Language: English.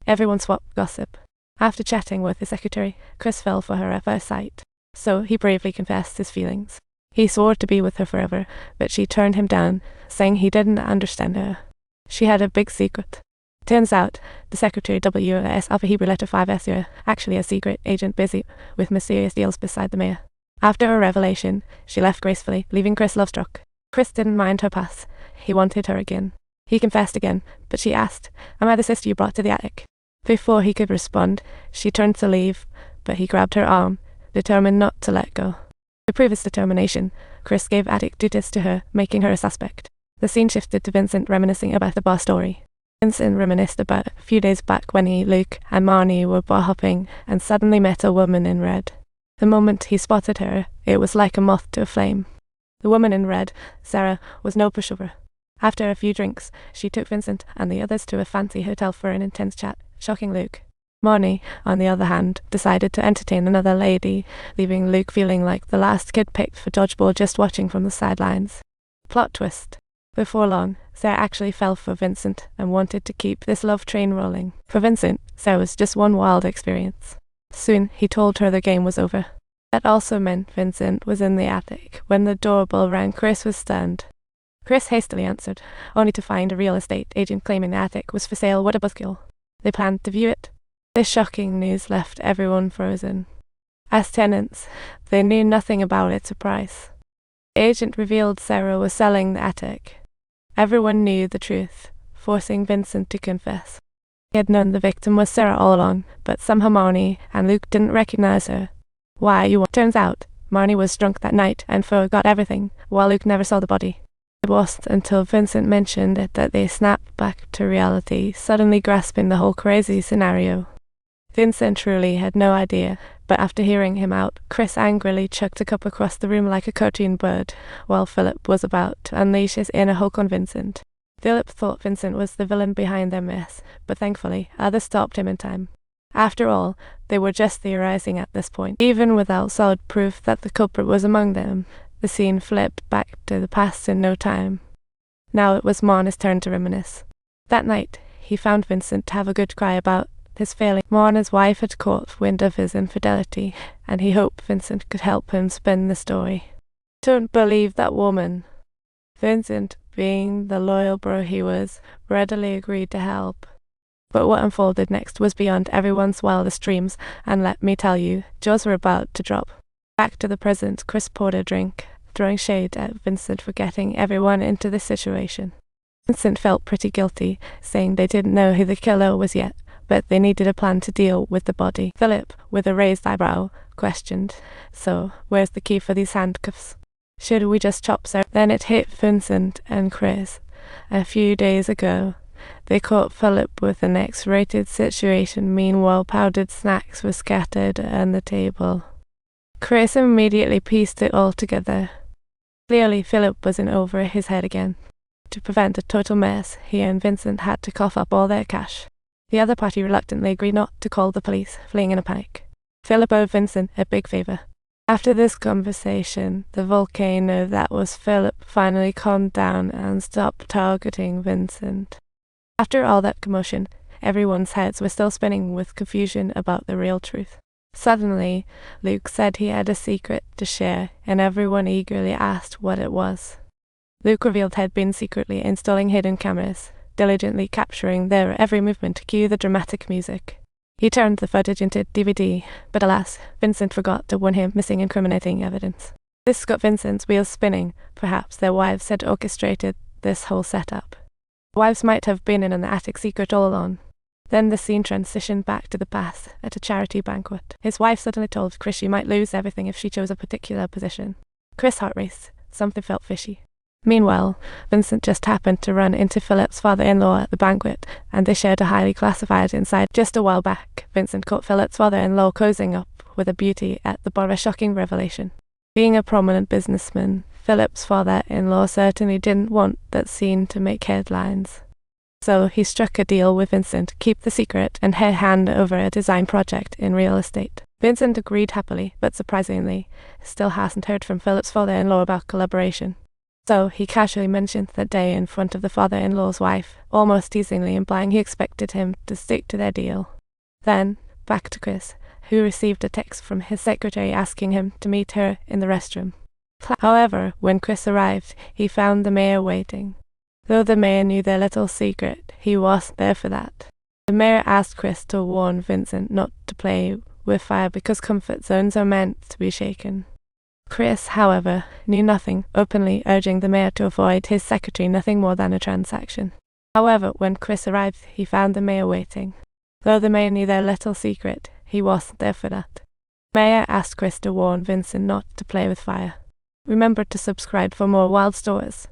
Everyone swapped gossip. After chatting with his secretary, Chris fell for her at first sight. So he bravely confessed his feelings. He swore to be with her forever, but she turned him down, saying he didn't understand her. She had a big secret. Turns out, the secretary W.S. Alpha Hebrew letter 5 actually a secret agent busy with mysterious deals beside the mayor. After her revelation, she left gracefully, leaving Chris love-struck. Chris didn't mind her past. He wanted her again. He confessed again, but she asked, "Am I the sister you brought to the attic?" Before he could respond, she turned to leave, but he grabbed her arm, determined not to let go. To prove his determination, Chris gave attic duties to her, making her a suspect. The scene shifted to Vincent reminiscing about the bar story. Vincent reminisced about a few days back when he, Luke, and Marnie were bar hopping and suddenly met a woman in red. The moment he spotted her, it was like a moth to a flame. The woman in red, Sarah, was no pushover. After a few drinks, she took Vincent and the others to a fancy hotel for an intense chat, shocking Luke. Marnie, on the other hand, decided to entertain another lady, leaving Luke feeling like the last kid picked for dodgeball just watching from the sidelines. Plot twist. Before long, Sarah actually fell for Vincent and wanted to keep this love train rolling. For Vincent, Sarah was just one wild experience. Soon, he told her the game was over. That also meant Vincent was in the attic. When the doorbell rang, Chris was stunned. Chris hastily answered, only to find a real estate agent claiming the attic was for sale. What a buzzkill. They planned to view it. This shocking news left everyone frozen. As tenants, they knew nothing about its price. The agent revealed Sarah was selling the attic. Everyone knew the truth, forcing Vincent to confess. He had known the victim was Sarah all along, but somehow Marnie and Luke didn't recognize her. Why, turns out, Marnie was drunk that night and forgot everything, while Luke never saw the body. It wasn't until Vincent mentioned it that they snapped back to reality, suddenly grasping the whole crazy scenario. Vincent truly had no idea, but after hearing him out, Chris angrily chucked a cup across the room like a cartoon bird, while Philip was about to unleash his inner Hulk on Vincent. Philip thought Vincent was the villain behind their mess, but thankfully, others stopped him in time. After all, they were just theorizing at this point. Even without solid proof that the culprit was among them, the scene flipped back to the past in no time. Now it was Marna's turn to reminisce. That night, he found Vincent to have a good cry about his failing. Marna's wife had caught wind of his infidelity, and he hoped Vincent could help him spin the story. Don't believe that woman. Vincent, being the loyal bro he was, readily agreed to help. But what unfolded next was beyond everyone's wildest dreams, and let me tell you, jaws were about to drop. Back to the present, Chris poured a drink, throwing shade at Vincent for getting everyone into this situation. Vincent felt pretty guilty, saying they didn't know who the killer was yet, but they needed a plan to deal with the body. Philip, with a raised eyebrow, questioned, "So, where's the key for these handcuffs? Should we just chop Sarah?" Then it hit Vincent and Chris. A few days ago, they caught Philip with an X-rated situation. Meanwhile, powdered snacks were scattered on the table. Chris immediately pieced it all together. Clearly, Philip was in over his head again. To prevent a total mess, he and Vincent had to cough up all their cash. The other party reluctantly agreed not to call the police, fleeing in a panic. Philip owed Vincent a big favor. After this conversation, the volcano that was Philip finally calmed down and stopped targeting Vincent. After all that commotion, everyone's heads were still spinning with confusion about the real truth. Suddenly, Luke said he had a secret to share, and everyone eagerly asked what it was. Luke revealed he had been secretly installing hidden cameras, diligently capturing their every movement to cue the dramatic music. He turned the footage into DVD, but alas, Vincent forgot to warn him, missing incriminating evidence. This got Vincent's wheels spinning. Perhaps their wives had orchestrated this whole setup. Wives might have been in an attic secret all along. Then the scene transitioned back to the past, at a charity banquet. His wife suddenly told Chris she might lose everything if she chose a particular position. Chris' heart raced. Something felt fishy. Meanwhile, Vincent just happened to run into Philip's father-in-law at the banquet, and they shared a highly classified inside. Just a while back, Vincent caught Philip's father-in-law cozying up with a beauty at the bar of a shocking revelation. Being a prominent businessman, Philip's father-in-law certainly didn't want that scene to make headlines. So he struck a deal with Vincent to keep the secret and hand over a design project in real estate. Vincent agreed happily, but surprisingly, still hasn't heard from Philip's father-in-law about collaboration. So he casually mentioned that day in front of the father-in-law's wife, almost teasingly implying he expected him to stick to their deal. Then, back to Chris, who received a text from his secretary asking him to meet her in the restroom. However, when Chris arrived, he found the mayor waiting. Though the mayor knew their little secret, he wasn't there for that. The mayor asked Chris to warn Vincent not to play with fire because comfort zones are meant to be shaken. Chris, however, knew nothing, openly urging the mayor to avoid his secretary nothing more than a transaction. However, when Chris arrived, he found the mayor waiting. Though the mayor knew their little secret, he wasn't there for that. The mayor asked Chris to warn Vincent not to play with fire. Remember to subscribe for more wild stories.